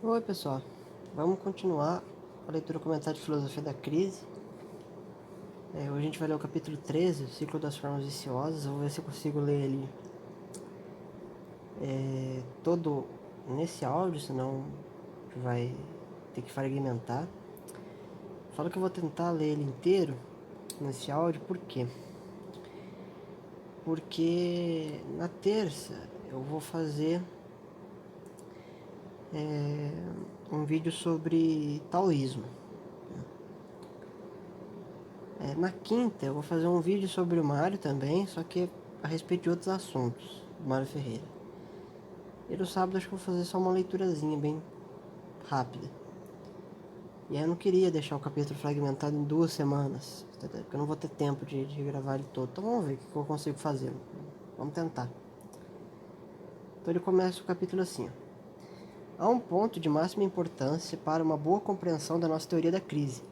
Oi pessoal, vamos continuar a leitura comentada de Filosofia da Crise. Hoje a gente vai ler o capítulo 13, o ciclo das formas viciosas. Eu vou ver se eu consigo ler ele todo nesse áudio, senão vai ter que fragmentar. Falo que eu vou tentar ler ele inteiro nesse áudio, por quê? Porque na terça eu vou fazer um vídeo sobre taoísmo. Na quinta eu vou fazer um vídeo sobre o Mário também, só que a respeito de outros assuntos, do Mário Ferreira. E no sábado acho que eu vou fazer só uma leiturazinha bem rápida. E aí eu não queria deixar o capítulo fragmentado em 2 semanas, porque eu não vou ter tempo de gravar ele todo. Então vamos ver o que eu consigo fazer. Vamos tentar. Então ele começa o capítulo assim. Há um ponto de máxima importância para uma boa compreensão da nossa teoria da crise,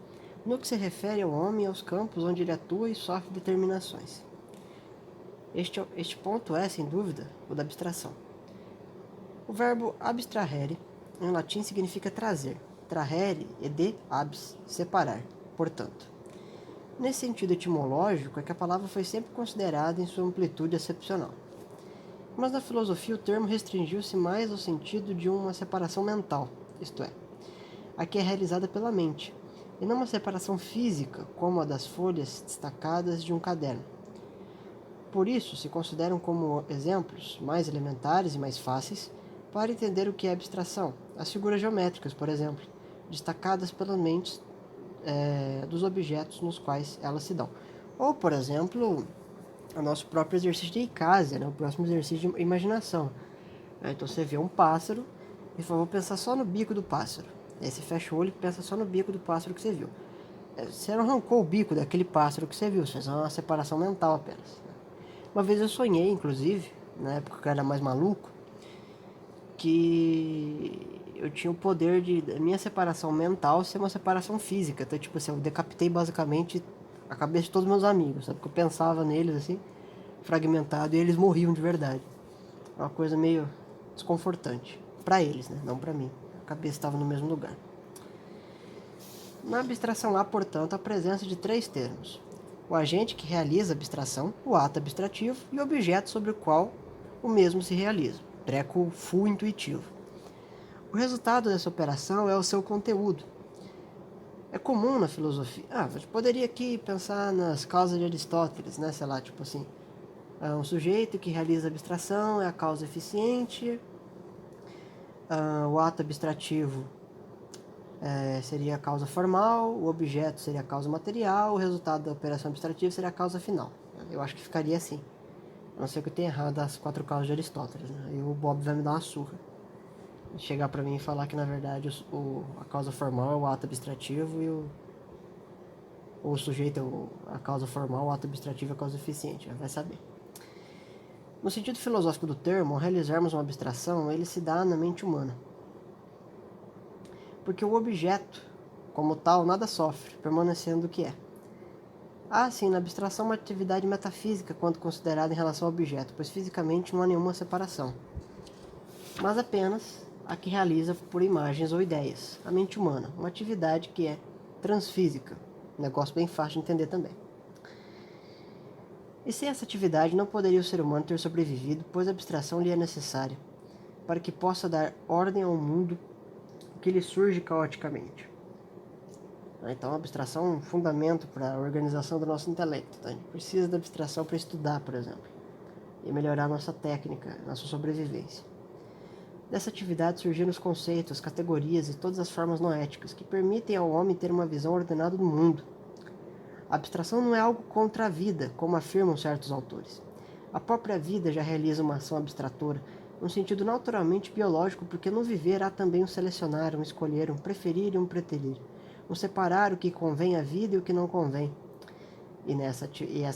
no que se refere ao homem e aos campos onde ele atua e sofre determinações. Este ponto é, sem dúvida, o da abstração. O verbo abstrahere, em latim, significa trazer. Trahere e de abs, separar, portanto. Nesse sentido etimológico, é que a palavra foi sempre considerada em sua amplitude excepcional. Mas na filosofia o termo restringiu-se mais ao sentido de uma separação mental, isto é, a que é realizada pela mente, e não uma separação física, como a das folhas destacadas de um caderno. Por isso, se consideram como exemplos mais elementares e mais fáceis para entender o que é abstração, as figuras geométricas, por exemplo, destacadas pelas mentes dos objetos nos quais elas se dão. Ou, por exemplo, o nosso próprio exercício de Icásia, né? O próximo exercício de imaginação. Então você vê um pássaro e fala, vou pensar só no bico do pássaro. Aí você fecha o olho e pensa só no bico do pássaro que você viu. Você não arrancou o bico daquele pássaro que você viu, você fez uma separação mental apenas. Uma vez eu sonhei, inclusive, na época que eu era mais maluco, que eu tinha o poder de da minha separação mental ser uma separação física. Então, tipo assim, eu decapitei basicamente a cabeça de todos os meus amigos, sabe? Porque eu pensava neles assim, fragmentado, e eles morriam de verdade. É uma coisa meio desconfortante. Pra eles, né? Não pra mim. A cabeça estava no mesmo lugar. Na abstração há, portanto, a presença de 3 termos: o agente que realiza a abstração, o ato abstrativo e o objeto sobre o qual o mesmo se realiza. Treco full intuitivo. O resultado dessa operação é o seu conteúdo. É comum na filosofia. A gente poderia aqui pensar nas causas de Aristóteles, né? Sei lá, tipo assim, um sujeito que realiza a abstração é a causa eficiente, o ato abstrativo seria a causa formal, o objeto seria a causa material, o resultado da operação abstrativa seria a causa final. Eu acho que ficaria assim. A não ser que eu tenha errado as 4 causas de Aristóteles, né? Aí o Bob vai me dar uma surra. Chegar pra mim e falar que na verdade a causa formal é o ato abstrativo e o sujeito é a causa formal, o ato abstrativo é a causa eficiente. Vai saber. No sentido filosófico do termo, ao realizarmos uma abstração, ele se dá na mente humana. Porque o objeto, como tal, nada sofre, permanecendo o que é. Há, sim, na abstração uma atividade metafísica quando considerada em relação ao objeto, pois fisicamente não há nenhuma separação, mas apenas a que realiza por imagens ou ideias, a mente humana, uma atividade que é transfísica, um negócio bem fácil de entender também. E sem essa atividade não poderia o ser humano ter sobrevivido, pois a abstração lhe é necessária, para que possa dar ordem ao mundo que lhe surge caoticamente. Então a abstração é um fundamento para a organização do nosso intelecto. A gente precisa da abstração para estudar, por exemplo, e melhorar nossa técnica, nossa sobrevivência. Dessa atividade surgiram os conceitos, as categorias e todas as formas noéticas que permitem ao homem ter uma visão ordenada do mundo. A abstração não é algo contra a vida, como afirmam certos autores. A própria vida já realiza uma ação abstratora, num sentido naturalmente biológico, porque no viver há também um selecionar, um escolher, um preferir e um preterir, um separar o que convém à vida e o que não convém. E essa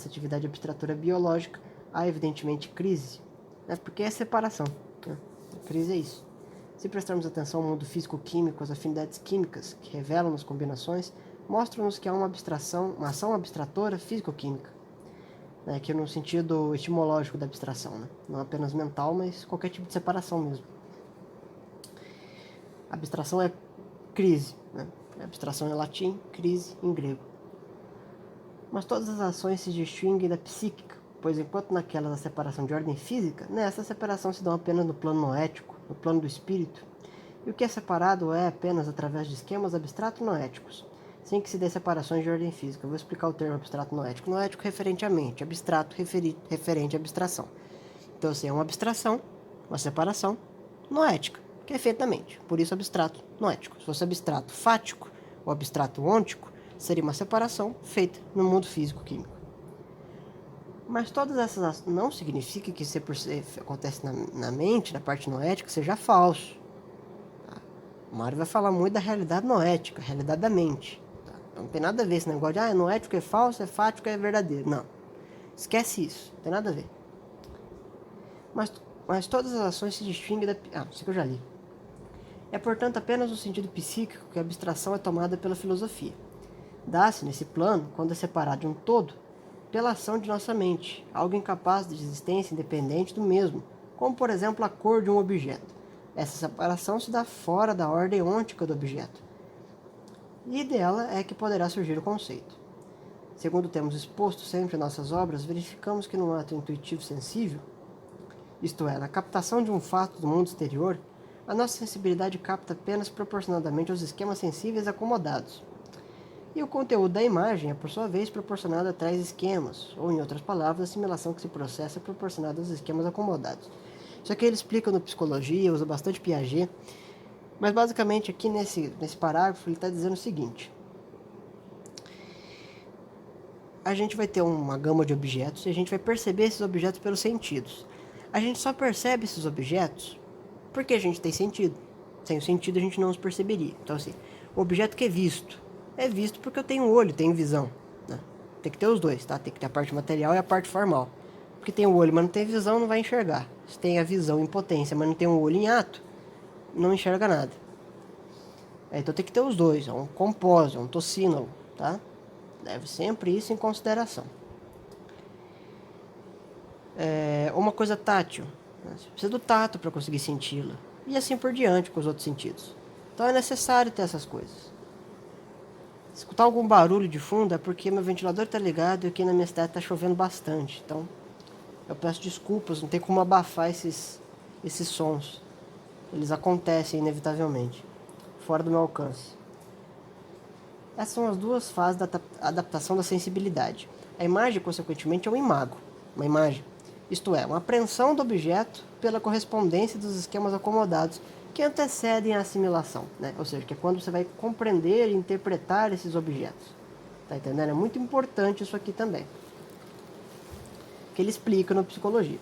atividade abstratora biológica há evidentemente crise, né? Porque é separação. Né? A crise é isso. Se prestarmos atenção ao mundo físico-químico, as afinidades químicas que revelam as combinações, mostram-nos que há uma ação abstratora físico-química, né? Que é no sentido etimológico da abstração, né? Não apenas mental, mas qualquer tipo de separação mesmo. Abstração é crise, né? Abstração em latim, crise em grego. Mas todas as ações se distinguem da psíquica, pois enquanto naquelas a separação de ordem física, nessa a separação se dá apenas no plano noético, no plano do espírito, e o que é separado é apenas através de esquemas abstrato-noéticos, sem que se dê separações de ordem física. Eu vou explicar o termo abstrato-noético. Noético referente à mente, abstrato referente à abstração. Então, assim, é uma abstração, uma separação noética, que é feita da mente. Por isso, abstrato noético. Se fosse abstrato fático ou abstrato ôntico, seria uma separação feita no mundo físico-químico. Mas todas essas não significa que isso acontece na mente, na parte noética, seja falso. Tá? O Mário vai falar muito da realidade noética, a realidade da mente. Tá? Não tem nada a ver esse negócio de noético é falso, é fático, é verdadeiro. Não. Esquece isso. Não tem nada a ver. Mas todas as ações se distinguem da... isso que eu já li. É, portanto, apenas no sentido psíquico que a abstração é tomada pela filosofia. Dá-se, nesse plano, quando é separado de um todo, pela ação de nossa mente, algo incapaz de existência independente do mesmo, como, por exemplo, a cor de um objeto. Essa separação se dá fora da ordem ôntica do objeto. E dela é que poderá surgir o conceito. Segundo temos exposto sempre em nossas obras, verificamos que no ato intuitivo sensível, isto é, na captação de um fato do mundo exterior, a nossa sensibilidade capta apenas proporcionalmente aos esquemas sensíveis acomodados. E o conteúdo da imagem é, por sua vez, proporcionado a tais esquemas, ou, em outras palavras, a assimilação que se processa é proporcionada aos esquemas acomodados. Isso aqui ele explica no Psicologia, usa bastante Piaget, mas basicamente aqui nesse parágrafo ele está dizendo o seguinte: a gente vai ter uma gama de objetos e a gente vai perceber esses objetos pelos sentidos. A gente só percebe esses objetos porque a gente tem sentido. Sem o sentido a gente não os perceberia. Então, assim, o objeto que é visto porque eu tenho olho, tenho visão. Né? Tem que ter os dois, tá? Tem que ter a parte material e a parte formal. Porque tem o olho, mas não tem visão, não vai enxergar. Se tem a visão em potência, mas não tem o olho em ato, não enxerga nada. Então tem que ter os dois, é um compós, é um tossínodo, tá? Leve sempre isso em consideração. Uma coisa tátil, né? Você precisa do tato para conseguir senti-la. E assim por diante com os outros sentidos. Então é necessário ter essas coisas. Escutar algum barulho de fundo é porque meu ventilador está ligado e aqui na minha cidade está chovendo bastante. Então eu peço desculpas, não tem como abafar esses sons. Eles acontecem inevitavelmente, fora do meu alcance. Essas são as duas fases da adaptação da sensibilidade. A imagem, consequentemente, é um imago, uma imagem. Isto é, uma apreensão do objeto pela correspondência dos esquemas acomodados que antecedem a assimilação, né? Ou seja, que é quando você vai compreender e interpretar esses objetos. Tá entendendo? É muito importante isso aqui também. Que ele explica no Psicologia.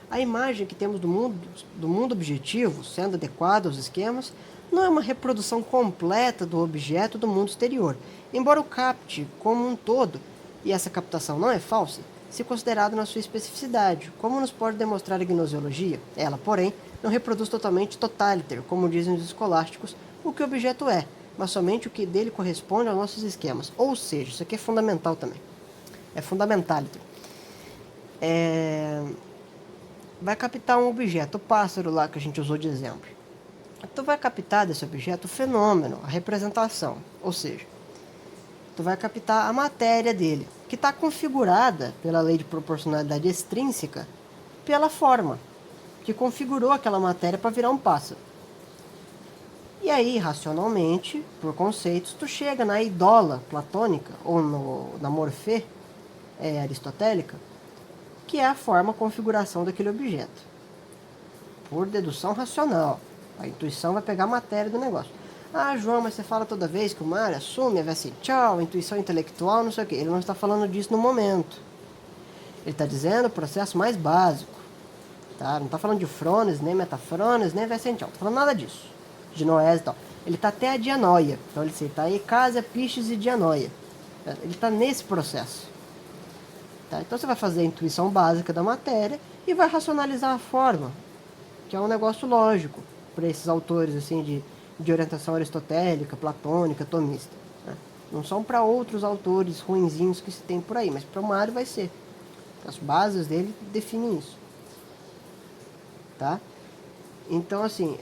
A imagem que temos do mundo objetivo, sendo adequada aos esquemas, não é uma reprodução completa do objeto do mundo exterior, embora o capte como um todo, e essa captação não é falsa, se considerado na sua especificidade, como nos pode demonstrar a gnoseologia. Ela, porém, não reproduz totalmente totaliter, como dizem os escolásticos, o que o objeto é, mas somente o que dele corresponde aos nossos esquemas. Ou seja, isso aqui é fundamental também. É fundamentaliter. Vai captar um objeto, o pássaro lá que a gente usou de exemplo. Tu vai captar desse objeto o fenômeno, a representação, ou seja, tu vai captar a matéria dele, que está configurada pela lei de proporcionalidade extrínseca pela forma, que configurou aquela matéria para virar um pássaro. E aí, racionalmente, por conceitos, tu chega na idola platônica, ou na morfê aristotélica, que é a forma, a configuração daquele objeto. Por dedução racional. A intuição vai pegar a matéria do negócio. João, mas você fala toda vez que o Mário assume, vai assim, tchau, intuição intelectual, não sei o quê. Ele não está falando disso no momento. Ele está dizendo o processo mais básico. Tá? Não está falando de frones, nem metafrones, nem Vicential. Não está falando nada disso. De noés e tal. Ele está até a dianoia. Então ele está aí, casa, pistes e dianoia. Ele está nesse processo. Tá? Então você vai fazer a intuição básica da matéria e vai racionalizar a forma, que é um negócio lógico para esses autores assim de orientação aristotélica, platônica, tomista. Né? Não são para outros autores ruinzinhos que se tem por aí, mas para o Mário vai ser. As bases dele definem isso. Tá? Então, assim,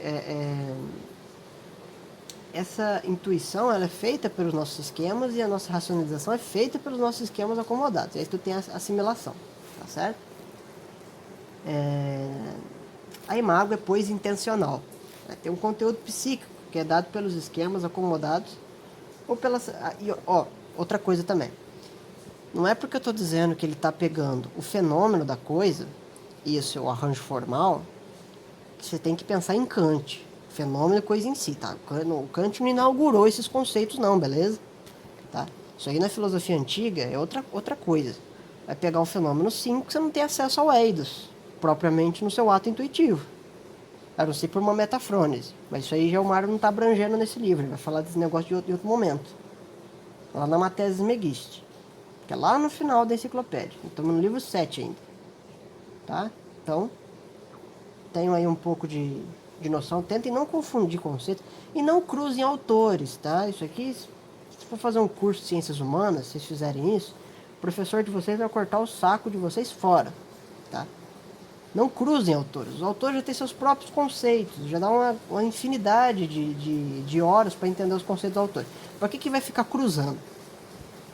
essa intuição ela é feita pelos nossos esquemas e a nossa racionalização é feita pelos nossos esquemas acomodados. E aí tu tem a assimilação, tá certo? A imago é, pois, intencional. Tem um conteúdo psíquico que é dado pelos esquemas acomodados ou pelas... outra coisa também. Não é porque eu estou dizendo que ele está pegando o fenômeno da coisa e o seu arranjo formal que você tem que pensar em Kant. Fenômeno é coisa em si, tá? O Kant não inaugurou esses conceitos não, beleza? Tá? Isso aí na filosofia antiga é outra coisa. Vai pegar um fenômeno sim que você não tem acesso ao eidos, propriamente no seu ato intuitivo. A não ser por uma metafrônese. Mas isso aí já o Mário não está abrangendo nesse livro. Ele vai falar desse negócio de outro momento. Lá na Mathesis Megist. Que é lá no final da enciclopédia. Estamos no livro 7 ainda. Tá? Então, tenham aí um pouco de noção. Tentem não confundir conceitos. E não cruzem autores, tá? Isso aqui, se for fazer um curso de ciências humanas, se vocês fizerem isso, o professor de vocês vai cortar o saco de vocês fora. Tá? Não cruzem autores. Os autores já têm seus próprios conceitos. Já dá uma infinidade de horas para entender os conceitos do autor. Para que vai ficar cruzando?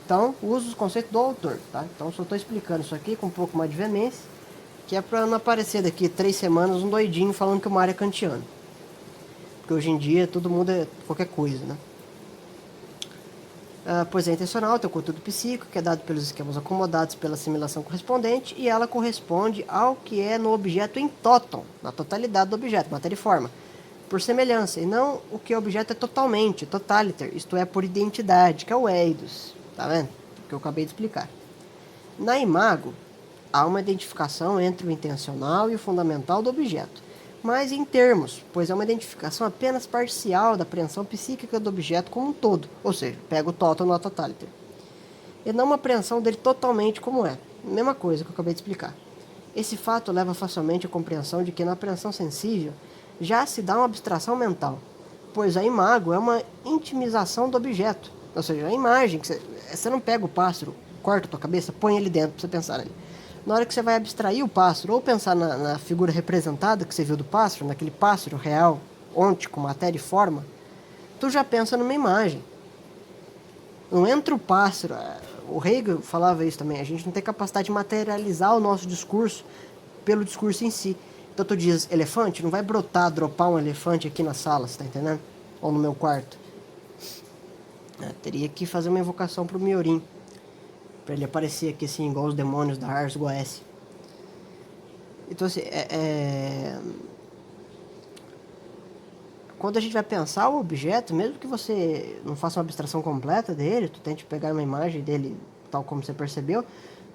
Então, usa os conceitos do autor. Tá? Então, só estou explicando isso aqui com um pouco mais de veemência, que é para não aparecer daqui 3 semanas um doidinho falando que o Mário é kantiano. Porque hoje em dia todo mundo é qualquer coisa, né? Pois é intencional, tem o conteúdo psíquico, que é dado pelos esquemas acomodados pela assimilação correspondente, e ela corresponde ao que é no objeto em totum, na totalidade do objeto, matéria e forma, por semelhança, e não o que o objeto é totalmente, totaliter, isto é, por identidade, que é o eidos, tá vendo? Que eu acabei de explicar. Na imago, há uma identificação entre o intencional e o fundamental do objeto, mas em termos, pois é uma identificação apenas parcial da apreensão psíquica do objeto como um todo, ou seja, pega o total no totaliter, e não uma apreensão dele totalmente como é. Mesma coisa que eu acabei de explicar. Esse fato leva facilmente à compreensão de que na apreensão sensível já se dá uma abstração mental, pois a imago é uma intimização do objeto, ou seja, a imagem, que você não pega o pássaro, corta a tua cabeça, põe ele dentro para você pensar nele. Na hora que você vai abstrair o pássaro, ou pensar na figura representada que você viu do pássaro, naquele pássaro real, ôntico, matéria e forma, tu já pensa numa imagem. Não entra o pássaro. O Hegel falava isso também. A gente não tem capacidade de materializar o nosso discurso pelo discurso em si. Então tu diz elefante, não vai dropar um elefante aqui na sala, você tá entendendo? Ou no meu quarto. Teria que fazer uma invocação pro Miorim. Pra ele aparecer aqui assim, igual os demônios da Ars Goethe. Então assim, quando a gente vai pensar o objeto, mesmo que você não faça uma abstração completa dele, tu tente pegar uma imagem dele tal como você percebeu,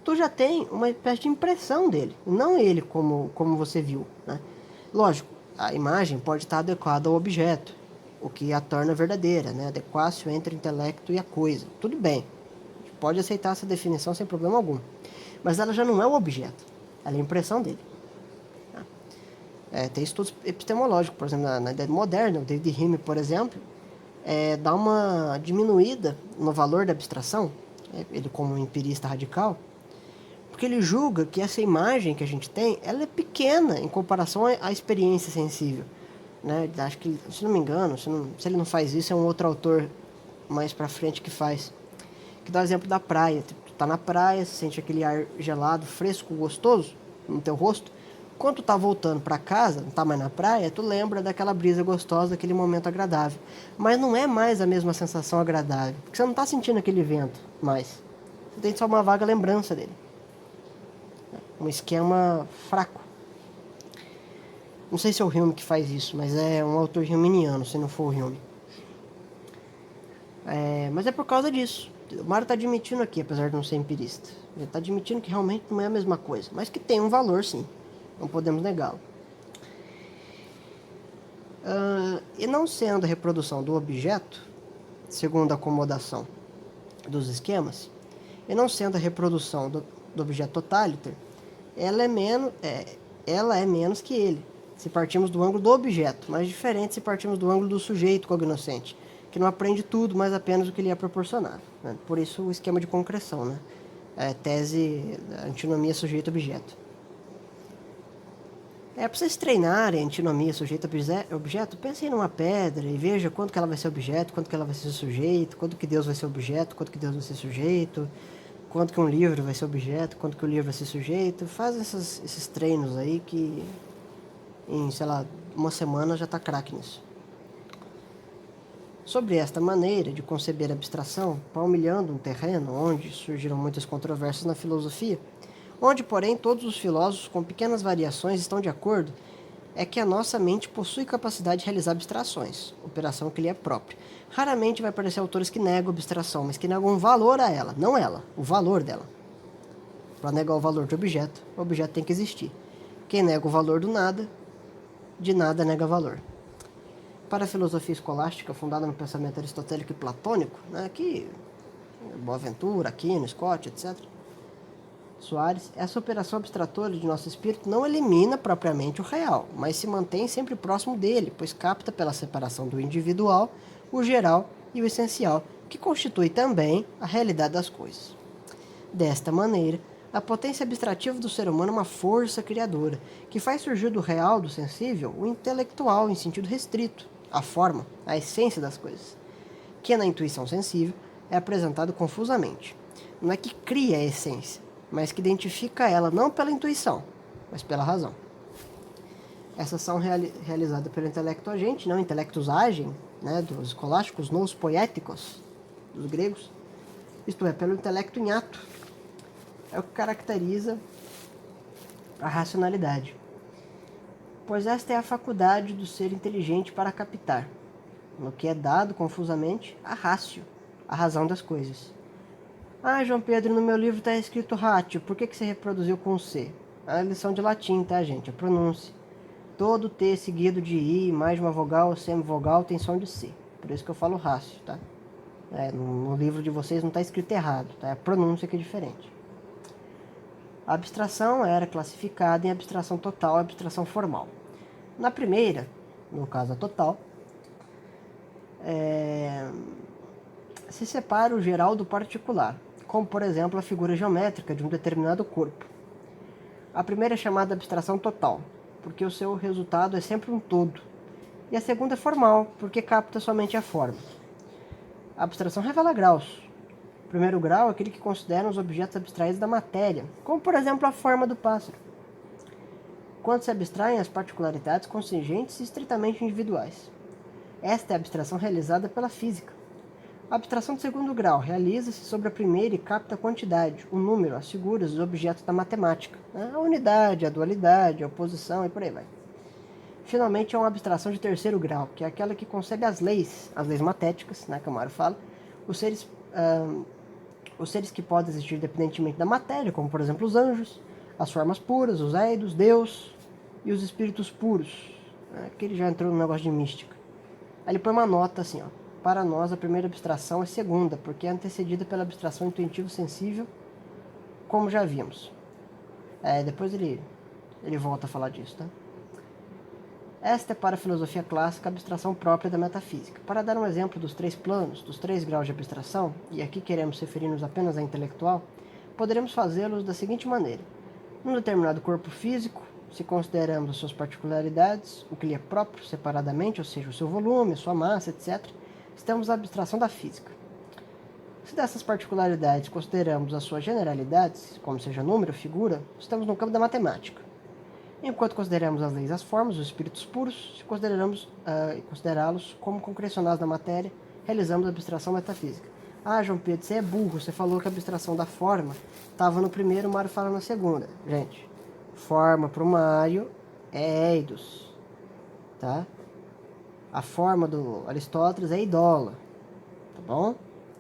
tu já tem uma espécie de impressão dele, não ele como você viu, né? Lógico, a imagem pode estar adequada ao objeto, o que a torna verdadeira, né? Adequácio entre o intelecto e a coisa. Tudo bem. Pode aceitar essa definição sem problema algum. Mas ela já não é o objeto. Ela é a impressão dele. Tem estudos epistemológicos, por exemplo, na Idade Moderna, o David Hume, por exemplo, dá uma diminuída no valor da abstração, ele como um empirista radical, porque ele julga que essa imagem que a gente tem, ela é pequena em comparação à experiência sensível. Né? Acho que, se não me engano, se ele não faz isso, é um outro autor mais pra frente que faz. Que dá o exemplo da praia. Tu tá na praia, você sente aquele ar gelado, fresco, gostoso no teu rosto. Quando tu tá voltando para casa, não tá mais na praia, tu lembra daquela brisa gostosa, daquele momento agradável. Mas não é mais a mesma sensação agradável, porque você não tá sentindo aquele vento mais. Você tem só uma vaga lembrança dele. Um esquema fraco. Não sei se é o Hume que faz isso, mas é um autor huminiano, se não for o Hume. Mas é por causa disso. O Mário está admitindo aqui, apesar de não ser empirista. Ele está admitindo que realmente não é a mesma coisa, mas que tem um valor, sim. Não podemos negá-lo. E não sendo a reprodução do objeto, segundo a acomodação dos esquemas, e não sendo a reprodução do objeto totaliter, ela é menos que ele, se partimos do ângulo do objeto, mas diferente se partimos do ângulo do sujeito cognoscente, que não aprende tudo, mas apenas o que lhe é proporcionado. Né? Por isso o esquema de concreção, né? Tese, antinomia sujeito-objeto. Para vocês treinarem a antinomia sujeito-objeto, pensem numa pedra e veja quanto que ela vai ser objeto, quanto que ela vai ser sujeito, quanto que Deus vai ser objeto, quanto que Deus vai ser sujeito, quanto que um livro vai ser objeto, quanto que o livro vai ser sujeito. Faz esses treinos aí que em, sei lá, uma semana já está craque nisso. Sobre esta maneira de conceber a abstração, palmilhando um terreno onde surgiram muitas controvérsias na filosofia, onde, porém, todos os filósofos, com pequenas variações, estão de acordo, é que a nossa mente possui capacidade de realizar abstrações, operação que lhe é própria. Raramente vai aparecer autores que negam a abstração, mas que negam um valor a ela, não ela, o valor dela. Para negar o valor de objeto, o objeto tem que existir. Quem nega o valor do nada, de nada nega valor. Para a filosofia escolástica, fundada no pensamento aristotélico e platônico, né, que Boaventura, Aquino, Scott, etc., Soares, essa operação abstratória de nosso espírito não elimina propriamente o real, mas se mantém sempre próximo dele, pois capta pela separação do individual, o geral e o essencial, que constitui também a realidade das coisas. Desta maneira, a potência abstrativa do ser humano é uma força criadora, que faz surgir do real, do sensível, o intelectual em sentido restrito, a forma, a essência das coisas, que na intuição sensível é apresentado confusamente. Não é que cria a essência, mas que identifica ela não pela intuição, mas pela razão. Essas são realizadas pelo intelecto agente, não intelectus agem, né, dos escolásticos, nous poéticos, dos gregos, isto é, pelo intelecto em ato. É o que caracteriza a racionalidade, pois esta é a faculdade do ser inteligente para captar, no que é dado confusamente, a ratio, a razão das coisas. Ah, João Pedro, no meu livro está escrito ratio, por que você reproduziu com C? É a lição de latim, tá, gente? A pronúncia. Todo T seguido de I, mais uma vogal ou semivogal, tem som de C. Por isso que eu falo ratio, tá? No livro de vocês não está escrito errado, tá? É a pronúncia que é diferente. A abstração era classificada em abstração total e abstração formal. Na primeira, no caso a total, se separa o geral do particular, como por exemplo a figura geométrica de um determinado corpo. A primeira é chamada abstração total, porque o seu resultado é sempre um todo. E a segunda é formal, porque capta somente a forma. A abstração revela graus. O primeiro grau é aquele que considera os objetos abstraídos da matéria, como por exemplo a forma do pássaro, quando se abstraem as particularidades contingentes e estritamente individuais. Esta é a abstração realizada pela física. A abstração de segundo grau realiza-se sobre a primeira e capta a quantidade, o número, as figuras, os objetos da matemática, a unidade, a dualidade, a oposição e por aí vai. Finalmente, é uma abstração de terceiro grau, que é aquela que concebe as leis matéticas, né, que o Mário fala, os seres que podem existir independentemente da matéria, como por exemplo os anjos, as formas puras, os eidos, Deus e os espíritos puros, que ele já entrou no negócio de mística. Aí ele põe uma nota assim, ó. Para nós, a primeira abstração é segunda, porque é antecedida pela abstração intuitivo-sensível, como já vimos. Depois ele volta a falar disso, tá? Esta é para a filosofia clássica a abstração própria da metafísica. Para dar um exemplo dos três planos, dos três graus de abstração, e aqui queremos referir-nos apenas à intelectual, poderemos fazê-los da seguinte maneira. Num determinado corpo físico, se consideramos as suas particularidades, o que lhe é próprio separadamente, ou seja, o seu volume, a sua massa, etc., estamos na abstração da física. Se dessas particularidades consideramos as suas generalidades, como seja número, figura, estamos no campo da matemática. Enquanto consideramos as leis, as formas, os espíritos puros, se considerá-los como concrecionados na matéria, realizamos a abstração metafísica. Ah, João Pedro, você é burro, você falou que a abstração da forma estava no primeiro, o Mário fala na segunda. Gente, forma para o Mário é eidos, tá? A forma do Aristóteles é eidola, tá bom?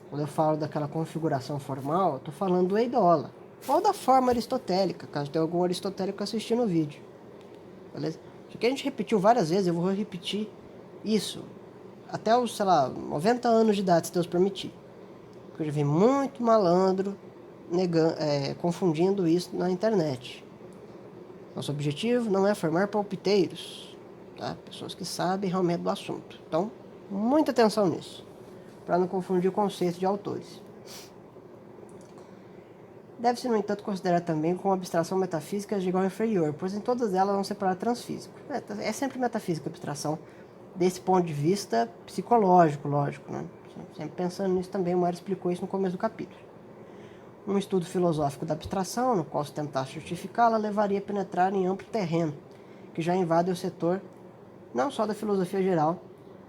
Quando eu falo daquela configuração formal, eu estou falando do eidola. Ou da forma aristotélica, caso tenha algum aristotélico assistindo o vídeo. Beleza? Isso aqui a gente repetiu várias vezes, eu vou repetir isso até os, 90 anos de idade, se Deus permitir. Porque eu já vi muito malandro confundindo isso na internet. Nosso objetivo não é formar palpiteiros, tá? Pessoas que sabem realmente do assunto. Então, muita atenção nisso, para não confundir o conceito de autores. Deve-se, no entanto, considerar também como abstração metafísica de grau inferior, pois em todas elas vão separar transfísico. É sempre metafísica a abstração, desse ponto de vista psicológico, lógico, né? Sempre pensando nisso também, o Mário explicou isso no começo do capítulo. Um estudo filosófico da abstração, no qual se tentasse justificá-la, levaria a penetrar em amplo terreno, que já invade o setor não só da filosofia geral,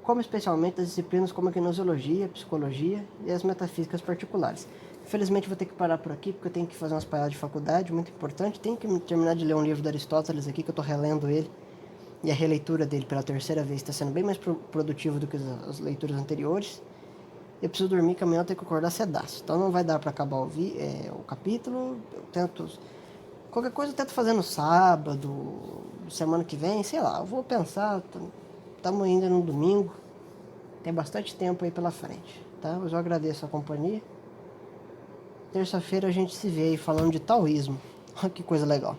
como especialmente das disciplinas como a gnoseologia, a psicologia e as metafísicas particulares. Infelizmente vou ter que parar por aqui, porque eu tenho que fazer umas paradas de faculdade, muito importante. Tenho que terminar de ler um livro de Aristóteles aqui, que eu estou relendo ele. E a releitura dele pela terceira vez está sendo bem mais produtivo do que as leituras anteriores. Eu preciso dormir, que amanhã eu tenho que acordar cedaço. Então não vai dar para acabar o capítulo. Eu tento... Qualquer coisa eu tento fazer no sábado, semana que vem, sei lá. Eu vou pensar, estamos ainda no domingo. Tem bastante tempo aí pela frente, tá? Mas eu agradeço a companhia. Terça-feira a gente se vê aí falando de taoísmo. Olha que coisa legal.